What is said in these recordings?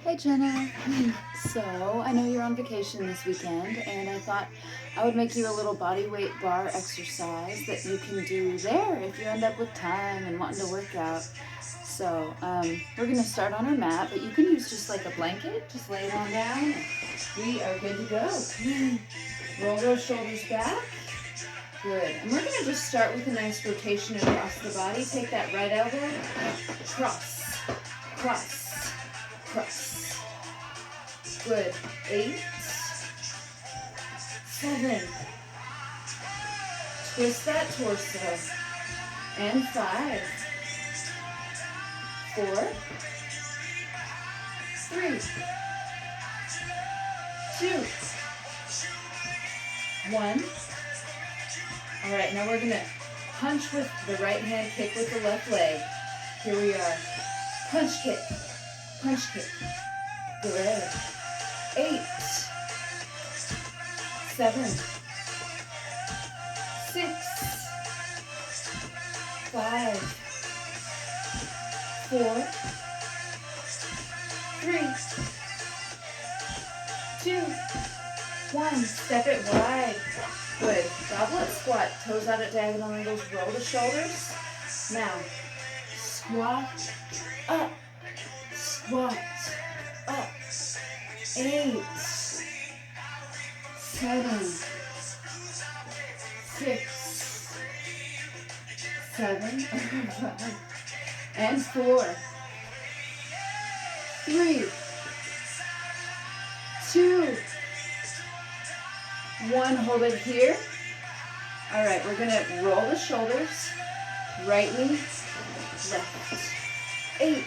Hi Jenna. So I know you're on vacation this weekend and I thought I would make you a little body weight bar exercise that you can do there if you end up with time and wanting to work out. So we're going to start on our mat, but you can use just like a blanket. Just lay it on down. We are good to go. Roll those shoulders back. Good. And we're going to just start with a nice rotation across the body. Take that right elbow. Cross. Cross. Cross. Good. 8, 7. Twist that torso. And 5, 4, 3, 2, 1. All right, now we're going to punch with the right hand, kick with the left leg. Here we are. Punch kick. Punch kick. Good. 8, 7, 6, 5, 4, 3, 2, 1. Step it wide. Good. Goblet squat. Toes out at diagonal angles. Roll the shoulders. Now, squat up. Squat up. 8, 7, 6, 7, and 4, 3, 2, 1. Hold it here. All right, we're going to roll the shoulders. Right knee, left. 8,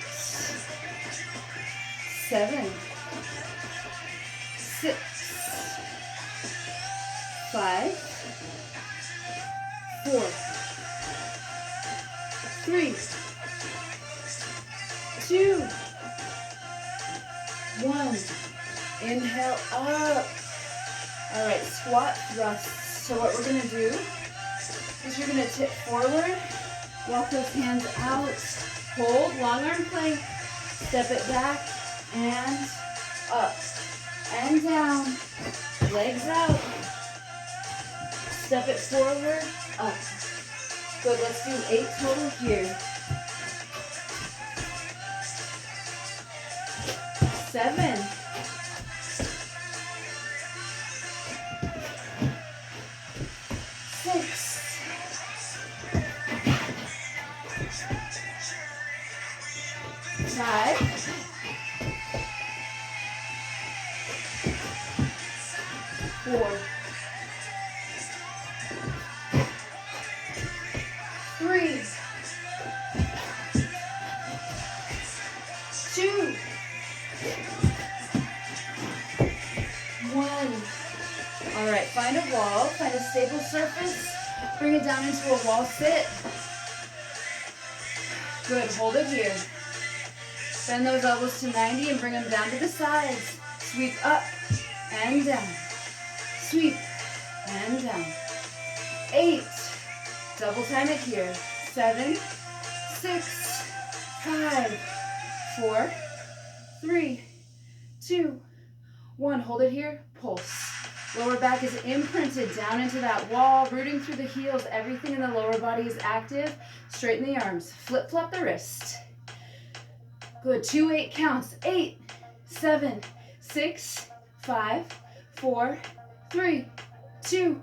7, 6, 5, 4, 3, 2, 1. Inhale up. All right, squat thrusts. So what we're going to do is you're going to tip forward, walk those hands out, hold, long arm plank, step it back and up and down, legs out, step it forward, up. Good, let's do 8 total here. 7, 6, 5, 4, 3, 2, 1. All right, find a wall, find a stable surface, bring it down into a wall sit. Good, hold it here. Bend those elbows to 90 and bring them down to the sides. Sweep up and down. Sweep and down. 8, double time it here. 7, 6, 5, 4, 3, 2, 1. Hold it here, pulse. Lower back is imprinted down into that wall, rooting through the heels. Everything in the lower body is active. Straighten the arms. Flip-flop the wrist. Good. 2 8 counts. 8, 7, 6, 5, 4, 3, 2,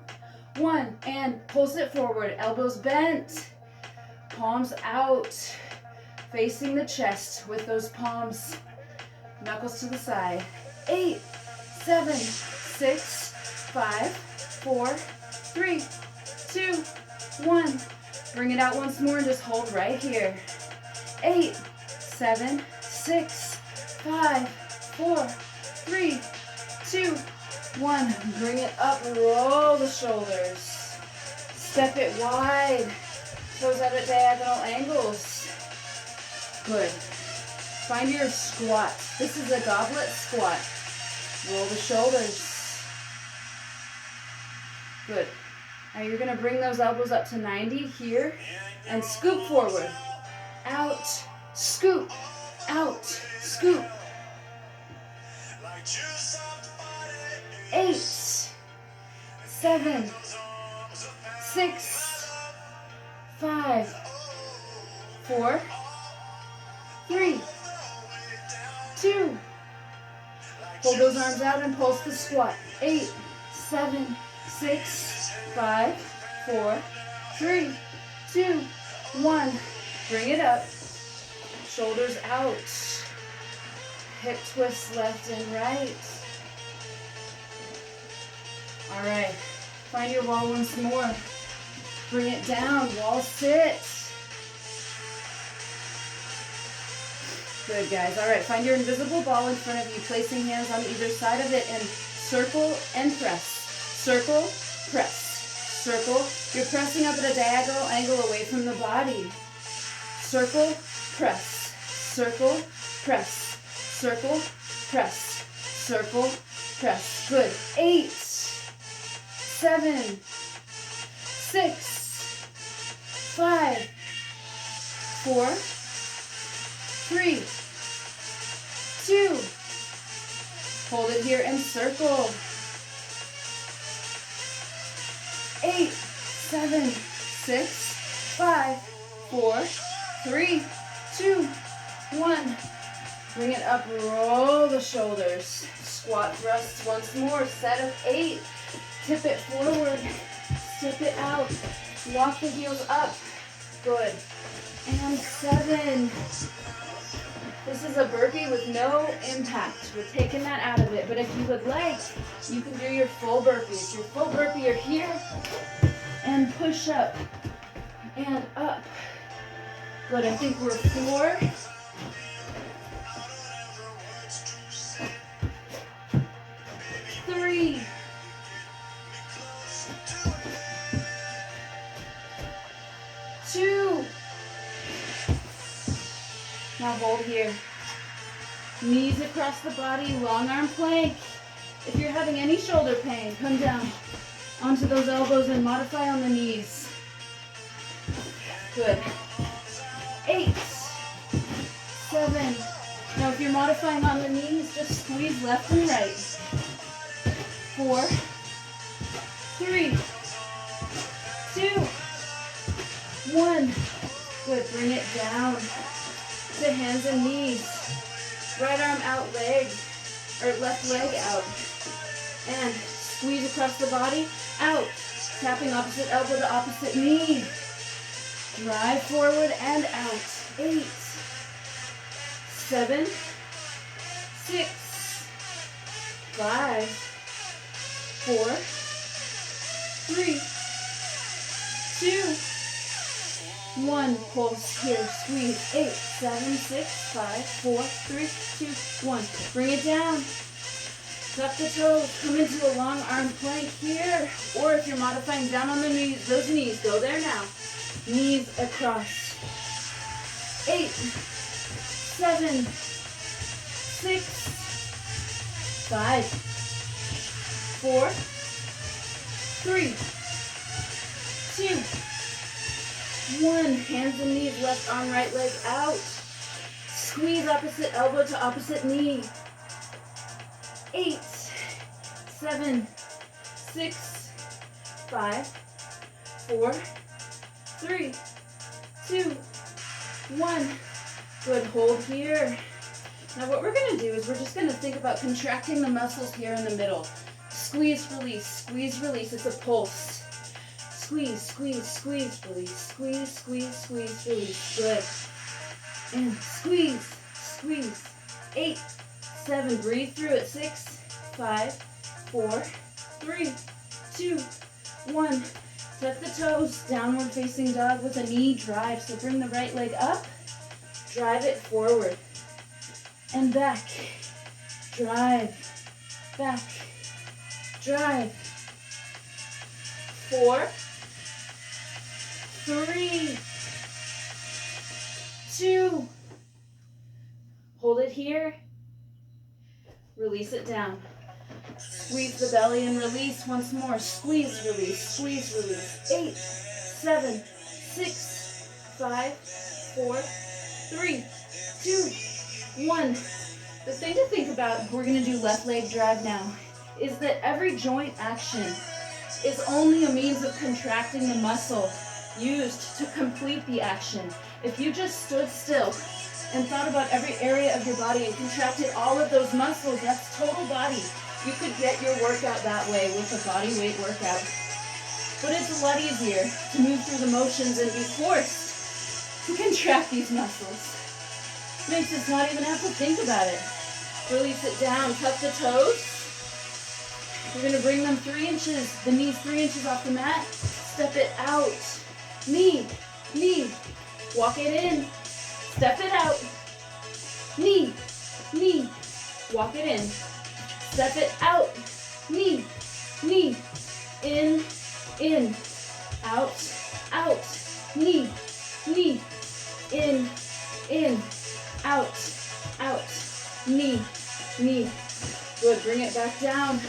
1. And pulse it forward. Elbows bent. Palms out. Facing the chest with those palms. Knuckles to the side. 8, 7, 6, 5, 4, 3, 2, 1. Bring it out once more and just hold right here. 8, 7, 6, 5, 4, 3, 2, 1. Bring it up, roll the shoulders. Step it wide. Toes out at diagonal angles. Good. Find your squat. This is a goblet squat. Roll the shoulders. Good. Now you're going to bring those elbows up to 90 here and scoop forward. Out, scoop, out, scoop. 8, 7, 6, 5, 4, 3, 2. Hold those arms out and pulse the squat. 8, 7, 6, 5, 4, 3, 2, 1. Bring it up. Shoulders out. Hip twists left and right. All right. Find your wall once more. Bring it down. Wall sit. Good, guys. All right. Find your invisible ball in front of you, placing hands on either side of it, and circle and press. Circle, press. Circle. You're pressing up at a diagonal angle away from the body. Circle, press. Circle, press. Circle, press. Circle, press. Good. 8, 7, 6, 5, 4, 3, 2. Hold it here and circle. 8, 7, 6, 5, 4, 3, 2, 1. Bring it up, roll the shoulders. Squat thrusts once more, set of 8. Tip it forward, step it out. Walk the heels up. Good. And 7. This is a burpee with no impact. We're taking that out of it. But if you would like, you can do your full burpees. Your full burpee, you're here and push up and up. Good. I think we're 4. 3. 2. Now hold here. Knees across the body, long arm plank. If you're having any shoulder pain, come down onto those elbows and modify on the knees. Good. 8, 7. Now if you're modifying on the knees, just squeeze left and right. 4, 3, 2, 1. Good. Bring it down to hands and knees. Right arm out, leg, or left leg out. And squeeze across the body, out. Tapping opposite elbow to opposite knee. Drive forward and out. 8, 7, 6, 5, 4, 3, 2, 1. Pulse here. Squeeze. 8, 7, 6, 5, 4, 3, 2, 1. Bring it down. Tuck the toes. Come into a long arm plank here. Or if you're modifying down on the knees, those knees, go there now. Knees across. 8, 7, 6, 5, 4, 3, 2, 1. Hands and knees, left arm, right leg out. Squeeze opposite elbow to opposite knee. 8, 7, 6, 5, 4, 3, 2, 1. Good. Hold here. Now what we're going to do is we're just going to think about contracting the muscles here in the middle. Squeeze, release, squeeze, release. It's a pulse. Squeeze, squeeze, squeeze, release. Squeeze, squeeze, squeeze, release. Good. And squeeze, squeeze. 8, 7. Breathe through it. 6, 5, 4, 3, 2, 1. Tuck the toes. Downward facing dog with a knee drive. So bring the right leg up. Drive it forward. And back. Drive. Back. Drive. 4, 3, 2. Hold it here. Release it down. Squeeze the belly and release once more. Squeeze, release, squeeze, release. 8, 7, 6, 5, 4, 3, 2, 1. The thing to think about, we're gonna do left leg drive now, is that every joint action is only a means of contracting the muscle used to complete the action. If you just stood still and thought about every area of your body and contracted all of those muscles, that's total body. You could get your workout that way with a body weight workout. But it's a lot easier to move through the motions and be forced to contract these muscles. Makes us not even have to think about it. Release it down, tuck the toes. We're gonna bring them 3 inches, the knees 3 inches off the mat. Step it out. Knee, knee. Walk it in. Step it out. Knee, knee. Walk it in. Step it out. Knee, knee. In, out, out. Knee, knee. In, out, out. Knee, knee. Good, bring it back down.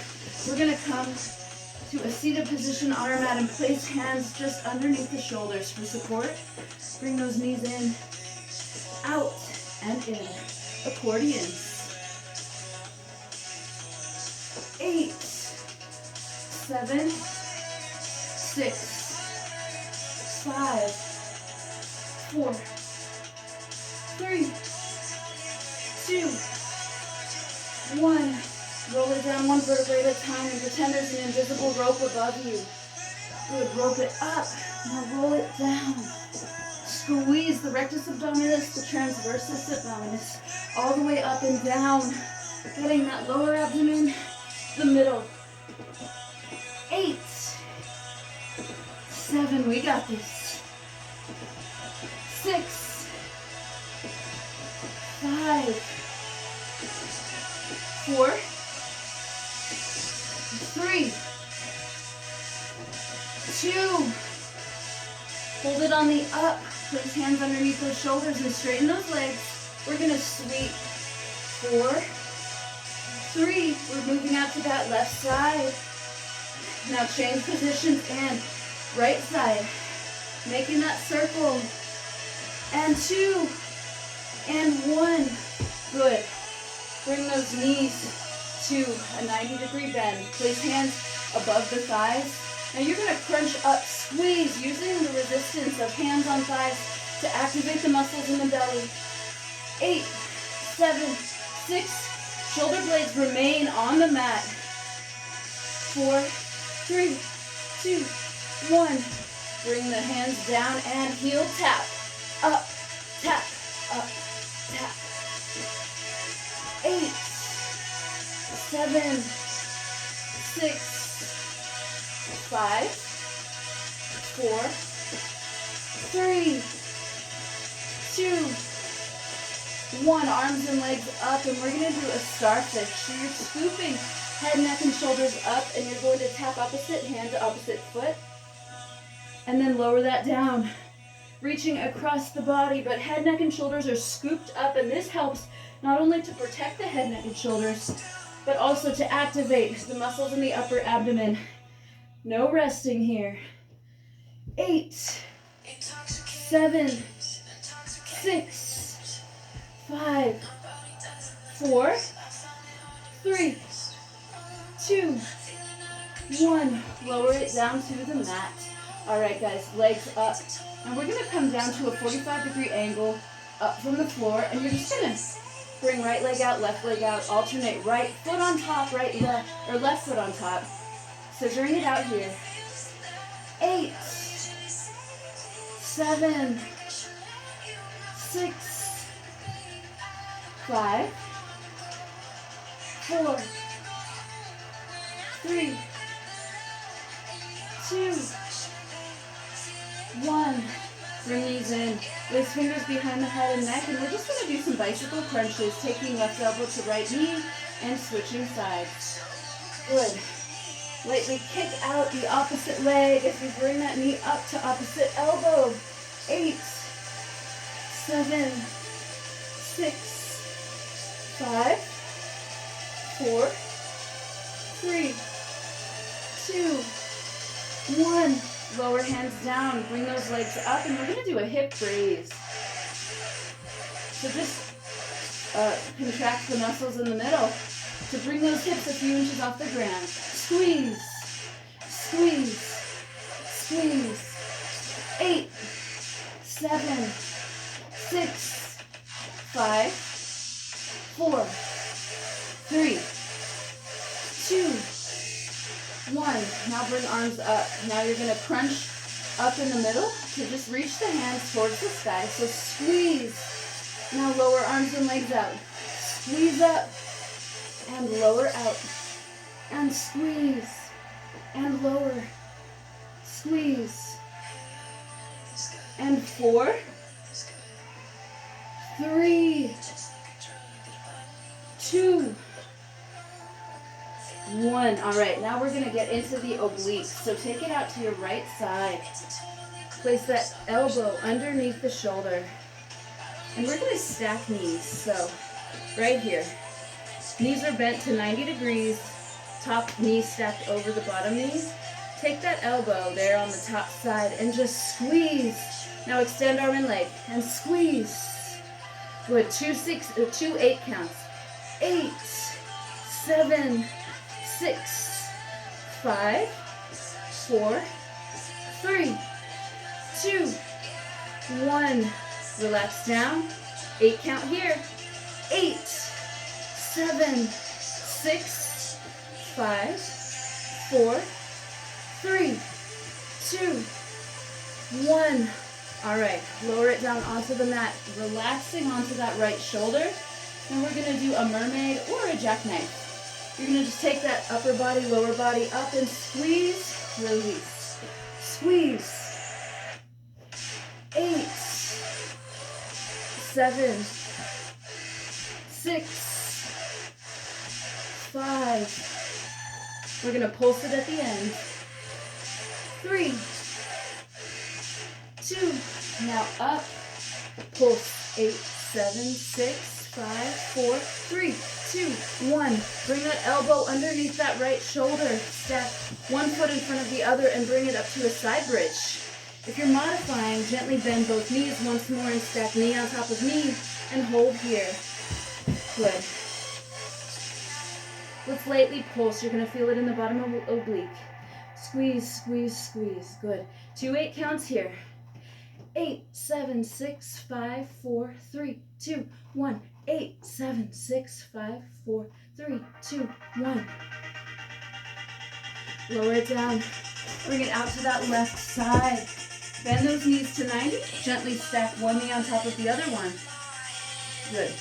We're gonna come to a seated position on our mat and place hands just underneath the shoulders for support. Bring those knees in, out, and in. Accordions. 8, 7, 6, 5, 4, 3, 2, 1. Roll it down one vertebrae at a time and pretend there's an invisible rope above you. Good, rope it up. Now roll it down. Squeeze the rectus abdominis, the transversus abdominis, all the way up and down. Getting that lower abdomen, the middle. 8, 7, we got this. 6, 5, 4, 3, 2, hold it on the up, place hands underneath those shoulders and straighten those legs. We're gonna sweep. 4, 3, we're moving out to that left side. Now change positions and right side, making that circle. And 2, and 1, good. Bring those knees to a 90-degree bend. Place hands above the thighs. Now you're going to crunch up, squeeze, using the resistance of hands on thighs to activate the muscles in the belly. 8, 7, 6, shoulder blades remain on the mat. 4, 3, 2, 1. Bring the hands down and heel tap. Up, tap, up, tap. 8, 7, 6, 5, 4, 3, 2, 1. Arms and legs up, and we're going to do a starfish. So you're scooping head, neck, and shoulders up, and you're going to tap opposite hand to opposite foot, and then lower that down, reaching across the body, but head, neck, and shoulders are scooped up, and this helps not only to protect the head, neck, and shoulders, but also to activate the muscles in the upper abdomen. No resting here. 8, 7, 6, 5, 4, 3, 2, 1. Lower it down to the mat. All right, guys, legs up. And we're going to come down to a 45-degree angle up from the floor, and you're just going to bring right leg out, left leg out, alternate right foot on top, right left, or left foot on top. Scissoring it out here. 8, 7, 6, 5, 4, 3, 2, 1. Bring these in. Place fingers behind the head and neck, and we're just going to do some bicycle crunches, taking left elbow to right knee and switching sides. Good. Lightly kick out the opposite leg as we bring that knee up to opposite elbow. 8, 7, 6, 5, 4, 3, 2, 1. Lower hands down, bring those legs up, and we're going to do a hip raise. So just contract the muscles in the middle to bring those hips a few inches off the ground. Squeeze, squeeze, squeeze. 8, 7, 6, 5, 4, 3, 2, 1. Now bring arms up. Now you're going to crunch up in the middle to just reach the hands towards the sky. So squeeze. Now lower arms and legs out. Squeeze up and lower out. And squeeze and lower. Squeeze. And 4, 3, 2, 1. All right, now we're going to get into the obliques. So take it out to your right side. Place that elbow underneath the shoulder. And we're going to stack knees. So right here. Knees are bent to 90 degrees. Top knee stacked over the bottom knee. Take that elbow there on the top side and just squeeze. Now extend arm and leg and squeeze. Good. 2 8 counts. 8, 7, 6, 5, 4, 3, 2, 1. Relax down. 8 count here. 8, 7, 6, 5, 4, 3, 2, 1. All right, lower it down onto the mat, relaxing onto that right shoulder. And we're gonna do a mermaid or a jackknife. You're gonna just take that upper body, lower body up and squeeze, release. Squeeze. 8, 7, 6, 5. We're gonna pulse it at the end. 3, 2, now up, pulse. 8, 7, 6, 5, 4, 3, 2, 1. Bring that elbow underneath that right shoulder. Stack one foot in front of the other and bring it up to a side bridge. If you're modifying, gently bend both knees once more and stack knee on top of knee and hold here. Good. Let's lightly pulse. You're going to feel it in the bottom of the oblique. Squeeze, squeeze, squeeze. Good. 2 8 counts here. 8, 7, 6, 5, 4, 3, 2, 1. 8, 7, 6, 5, 4, 3, 2, 1. Lower it down. Bring it out to that left side. Bend those knees to 90. Gently stack one knee on top of the other one. Good.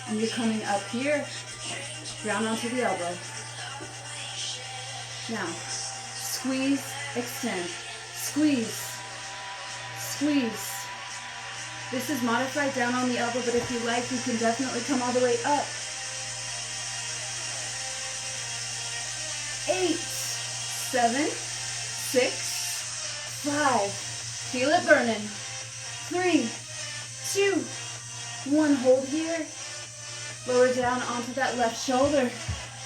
And you're coming up here. Ground onto the elbow. Now, squeeze, extend. Squeeze. Squeeze. This is modified down on the elbow, but if you like, you can definitely come all the way up. 8, 7, 6, 5. Feel it burning. 3, 2, 1. Hold here. Lower down onto that left shoulder.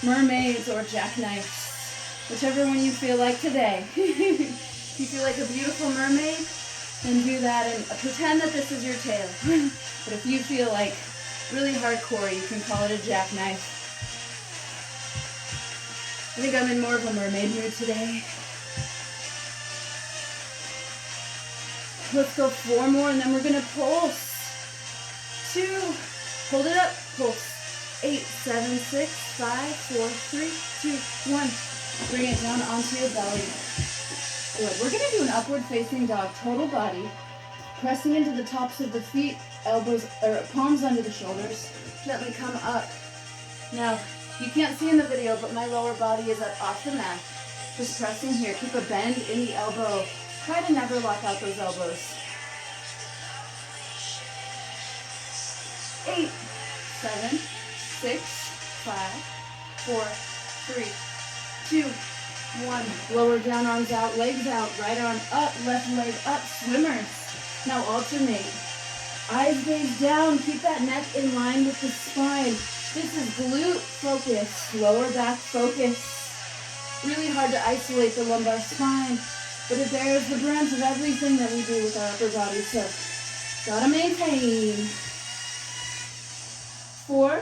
Mermaids or jackknives. Whichever one you feel like today. If you feel like a beautiful mermaid, then do that and pretend that this is your tail. But if you feel like really hardcore, you can call it a jackknife. I think I'm in more of a mermaid mood today. Let's go 4 more and then we're gonna pulse. 2, hold it up, pulse. 8, 7, 6, 5, 4, 3, 2, 1. Bring it down onto your belly. Good. We're gonna do an upward facing dog, total body. Pressing into the tops of the feet, elbows or palms under the shoulders. Gently come up. Now, you can't see in the video, but my lower body is up off the mat. Just pressing here. Keep a bend in the elbow. Try to never lock out those elbows. 8, 7, 6, 5, 4, 3, 2, 1. Lower down, arms out, legs out. Right arm up, left leg up. Swimmers. Now alternate. Eyes gaze down. Keep that neck in line with the spine. This is glute focus, lower back focus. Really hard to isolate the lumbar spine, but it bears the brunt of everything that we do with our upper body, so gotta maintain. 4,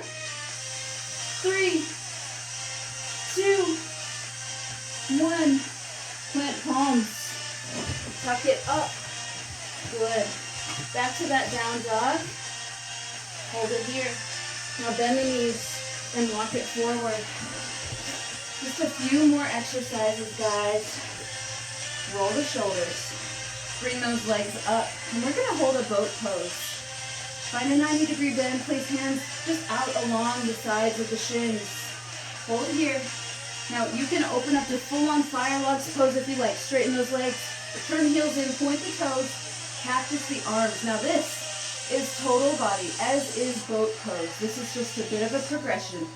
3, 2, 1. Plant palms. Tuck it up. Good. Back to that down dog. Hold it here. Now bend the knees and walk it forward. Just a few more exercises, guys. Roll the shoulders. Bring those legs up. And we're going to hold a boat pose. Find a 90-degree bend. Place hands just out along the sides of the shins. Hold here. Now you can open up to full-on fire logs pose if you like. Straighten those legs. Turn heels in. Point the toes. Cactus the arms. Now this is total body, as is boat pose. This is just a bit of a progression.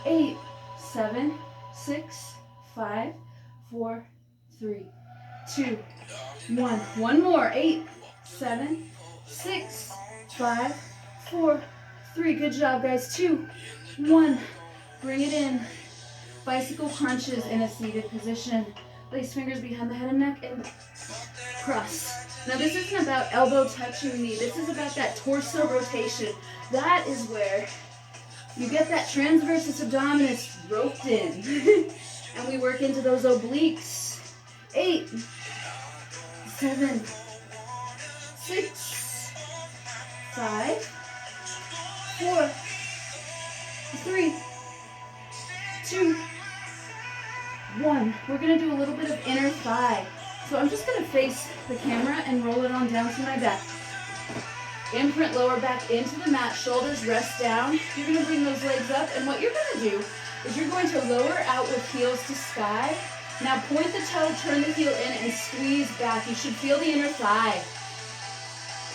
8, 7, 6, 5, 4, 3, 2, 1. One more. 8, 7, 6, 5, 4, 3. Good job, guys. 2, 1. Bring it in. Bicycle crunches in a seated position. Place fingers behind the head and neck and cross. Now this isn't about elbow touching knee. This is about that torso rotation. That is where you get that transversus abdominis roped in. And we work into those obliques. 8, 7, 6, 5, 4, 3, 2, 1. We're going to do a little bit of inner thigh. So I'm just going to face the camera and roll it on down to my back. Imprint lower back into the mat, shoulders rest down. You're going to bring those legs up, and what you're going to do is you're going to lower out with heels to sky. Now point the toe, turn the heel in, and squeeze back. You should feel the inner thigh.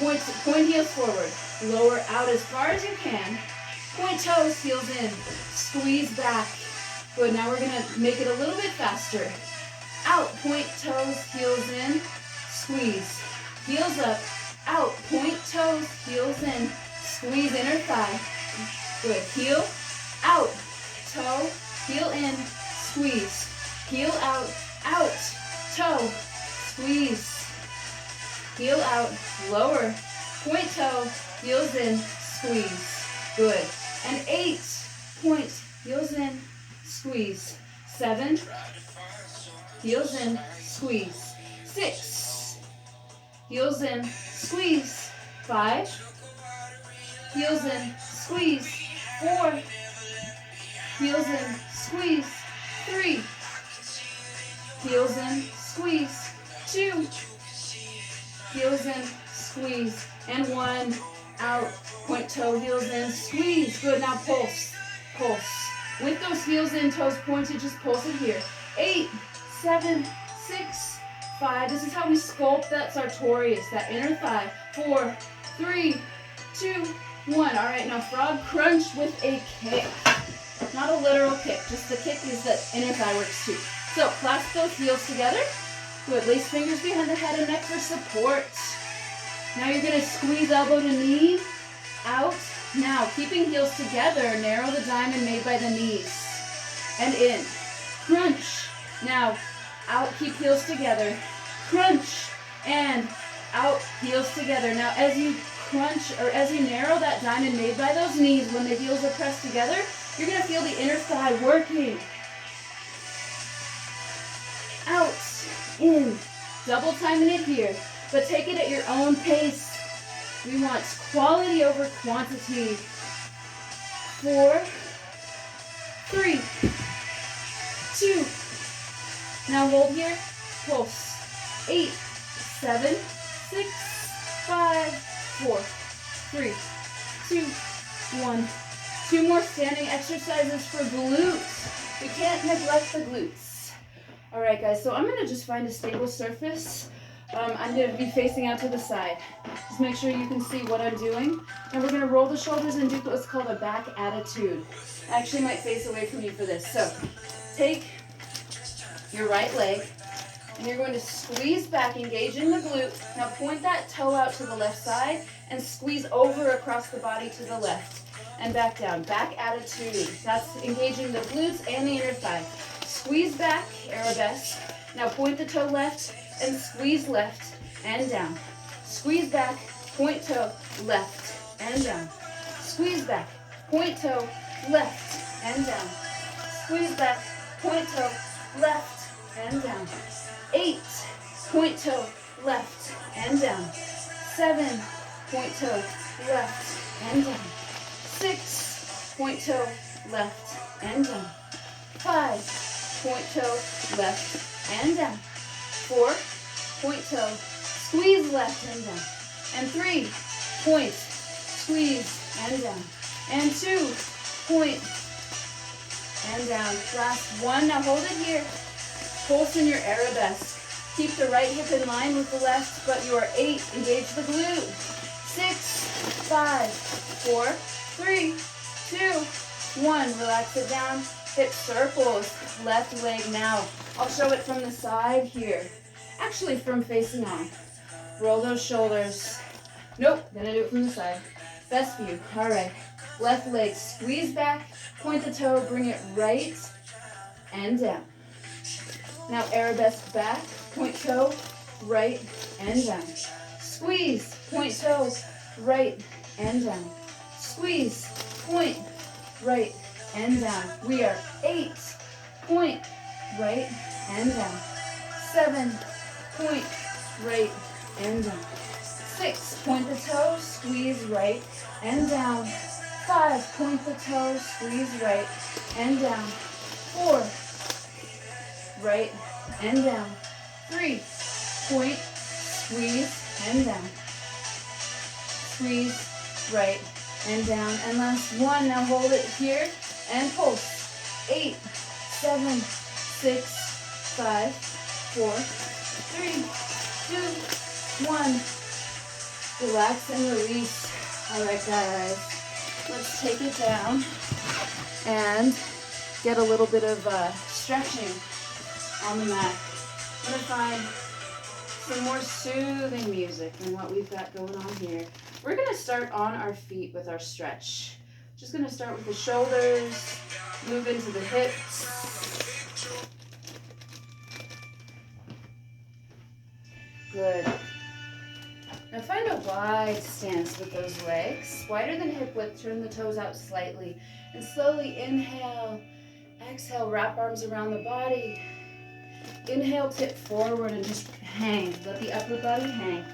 Point heels forward. Lower out as far as you can. Point toes, heels in. Squeeze back. Good, now we're going to make it a little bit faster. Out, point toes, heels in, squeeze. Heels up, out, point toes, heels in, squeeze inner thigh. Good, heel, out, toe, heel in, squeeze. Heel out, toe, squeeze. Heel out, lower, point toe, heels in, squeeze. Good. And 8, point, heels in, squeeze. 7, heels in, squeeze. 6, heels in, squeeze. 5, heels in, squeeze. 4, heels in, squeeze. 3, heels in, squeeze. 2, heels in, squeeze. And 1, out, point toe, heels in, squeeze. Good, now pulse, pulse. With those heels in, toes pointed, just pulse it here. 8, 7, 6, 5. This is how we sculpt that sartorius, that inner thigh. 4, 3, 2, 1. All right, now frog crunch with a kick. Not a literal kick, just the kick is that inner thigh works too. So clasp those heels together. Good, lace fingers behind the head and neck for support. Now you're going to squeeze elbow to knee, out. Now, keeping heels together, narrow the diamond made by the knees. And in. Crunch. Now, out, keep heels together. Crunch. And out, heels together. Now, as you crunch, or as you narrow that diamond made by those knees, when the heels are pressed together, you're going to feel the inner thigh working. Out. In. Double timing it here. But take it at your own pace. We want quality over quantity. 4, 3, 2. Now hold here. Pulse. 8, 7, 6, 5, 4, 3, 2, 1. 2 more standing exercises for glutes. We can't neglect the glutes. All right, guys. So I'm going to just find a stable surface. I'm going to be facing out to the side. Just make sure you can see what I'm doing. And we're going to roll the shoulders and do what's called a back attitude. I actually might face away from you for this. So take your right leg and you're going to squeeze back, engaging the glute. Now point that toe out to the left side and squeeze over across the body to the left. And back down. Back attitude. That's engaging the glutes and the inner thigh. Squeeze back, arabesque. Now point the toe left and squeeze left and down. Squeeze back, point toe, left and down. squeeze back, point toe, left and down. Squeeze back, point toe, left and down. 8, point toe, left and down. 7, point toe, left and down. 6, point toe, left and down. 5, point toe, left and down. 4, point toe, squeeze left and down. And 3, point, squeeze and down. And 2, point and down. Last one. Now hold it here. Pulse in your arabesque. Keep the right hip in line with the left, but you are 8. Engage the glute. 6, 5, 4, 3, 2, 1. Relax it down. Hip circles. Left leg now. I'll show it from the side here. Actually, from facing on. Roll those shoulders. Nope, gonna do it from the side. Best view. All right. Left leg, squeeze back, point the toe, bring it right and down. Now arabesque back, point toe, right and down. Squeeze, point toe, right and down. Squeeze, point, right and down. We are 8, point, right and down. 7, point, right and down. 6, point the toe, squeeze right and down. 5, point the toe, squeeze right and down. 4, right and down. 3, point, squeeze and down. Squeeze right and down. And last one. Now hold it here and pulse. 8, 7, 6, 5, 4, 3, 2, 1. Relax and release. All right, guys. Let's take it down and get a little bit of stretching on the mat. I'm going to find some more soothing music than what we've got going on here. We're going to start on our feet with our stretch. Just going to start with the shoulders, move into the hips. Good. Now find a wide stance with those legs. Wider than hip width, turn the toes out slightly. And slowly inhale, exhale, wrap arms around the body. Inhale, tip forward and just hang. Let the upper body hang.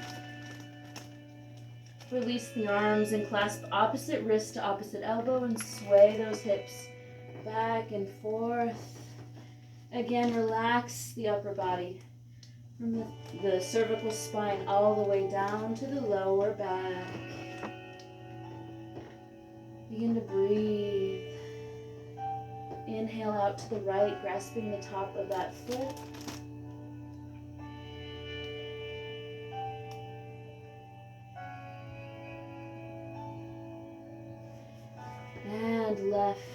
Release the arms and clasp opposite wrist to opposite elbow and sway those hips back and forth. Again, relax the upper body. From the cervical spine all the way down to the lower back. Begin to breathe. Inhale out to the right, grasping the top of that foot. And left.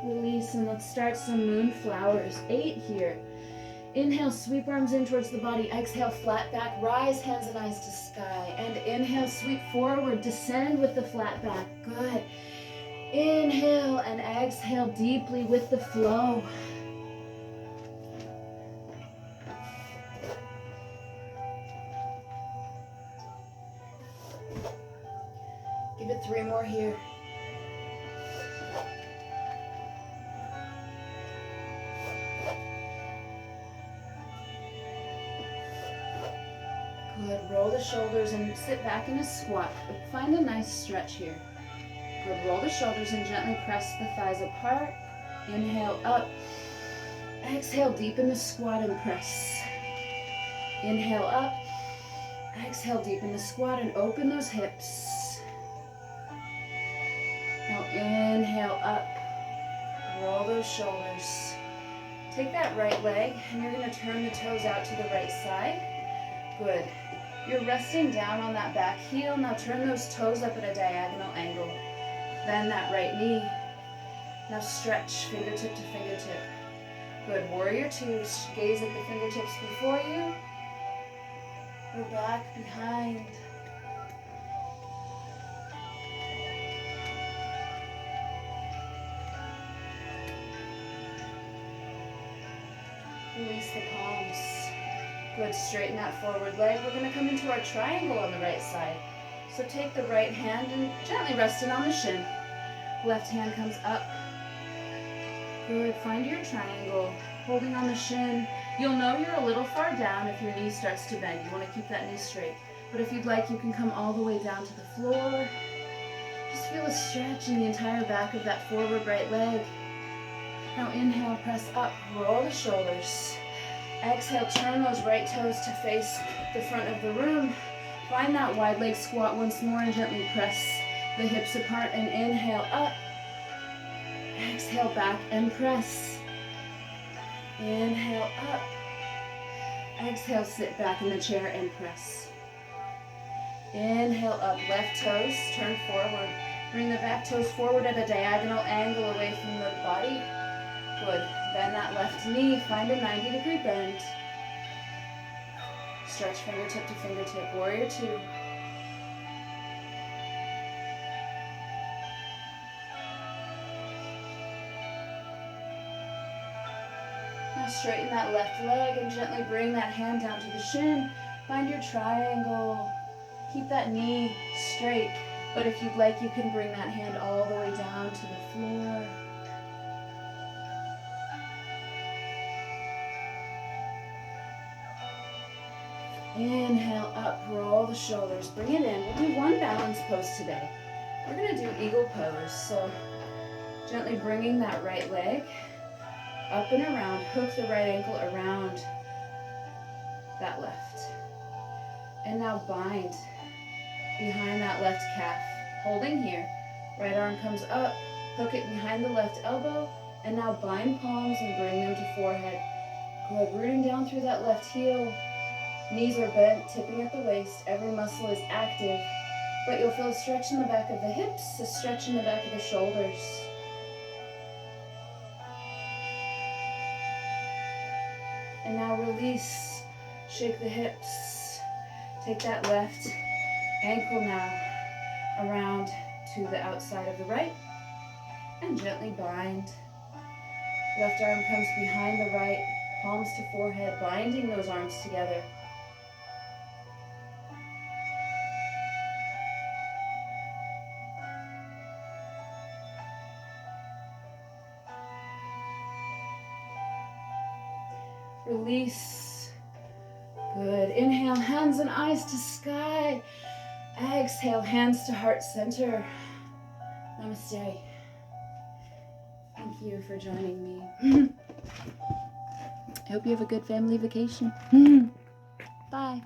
Release, and let's start some moonflowers. 8 here. Inhale, sweep arms in towards the body. Exhale, flat back, rise hands and eyes to sky. And inhale, sweep forward, descend with the flat back. Good. Inhale and exhale deeply with the flow. Give it 3 more here. Good. Roll the shoulders and sit back in a squat. Find a nice stretch here. Good. Roll the shoulders and gently press the thighs apart. Inhale up. Exhale, deepen the squat and press. Inhale up. Exhale, deepen the squat and open those hips. Now inhale up. Roll those shoulders. Take that right leg and you're going to turn the toes out to the right side. Good. You're resting down on that back heel. Now turn those toes up at a diagonal angle. Bend that right knee. Now stretch fingertip to fingertip. Good. Warrior 2. Gaze at the fingertips before you. Or back behind. Release the palms. Good, straighten that forward leg. We're gonna come into our triangle on the right side. So take the right hand and gently rest it on the shin. Left hand comes up. Good, find your triangle, holding on the shin. You'll know you're a little far down if your knee starts to bend. You wanna keep that knee straight. But if you'd like, you can come all the way down to the floor. Just feel a stretch in the entire back of that forward right leg. Now inhale, press up, roll the shoulders. Exhale, turn those right toes to face the front of the room. Find that wide leg squat once more and gently press the hips apart and inhale up. Exhale back and press. Inhale up. Exhale, sit back in the chair and press. Inhale up, left toes, turn forward. Bring the back toes forward at a diagonal angle away from the body. Good. Bend that left knee, find a 90-degree bend. Stretch fingertip to fingertip, warrior two. Now straighten that left leg and gently bring that hand down to the shin. Find your triangle. Keep that knee straight, but if you'd like, you can bring that hand all the way down to the floor. Inhale up, roll the shoulders, bring it in. We'll do one balance pose today. We're gonna do eagle pose. So gently bringing that right leg up and around, hook the right ankle around that left. And now bind behind that left calf, holding here. Right arm comes up, hook it behind the left elbow, and now bind palms and bring them to forehead. Good, rooting down through that left heel. Knees are bent, tipping at the waist. Every muscle is active, but you'll feel a stretch in the back of the hips, a stretch in the back of the shoulders. And now release, shake the hips. Take that left ankle now around to the outside of the right and gently bind. Left arm comes behind the right, palms to forehead, binding those arms together. Release. Good. Inhale, hands and eyes to sky. Exhale, hands to heart center. Namaste. Thank you for joining me. I hope you have a good family vacation. Bye.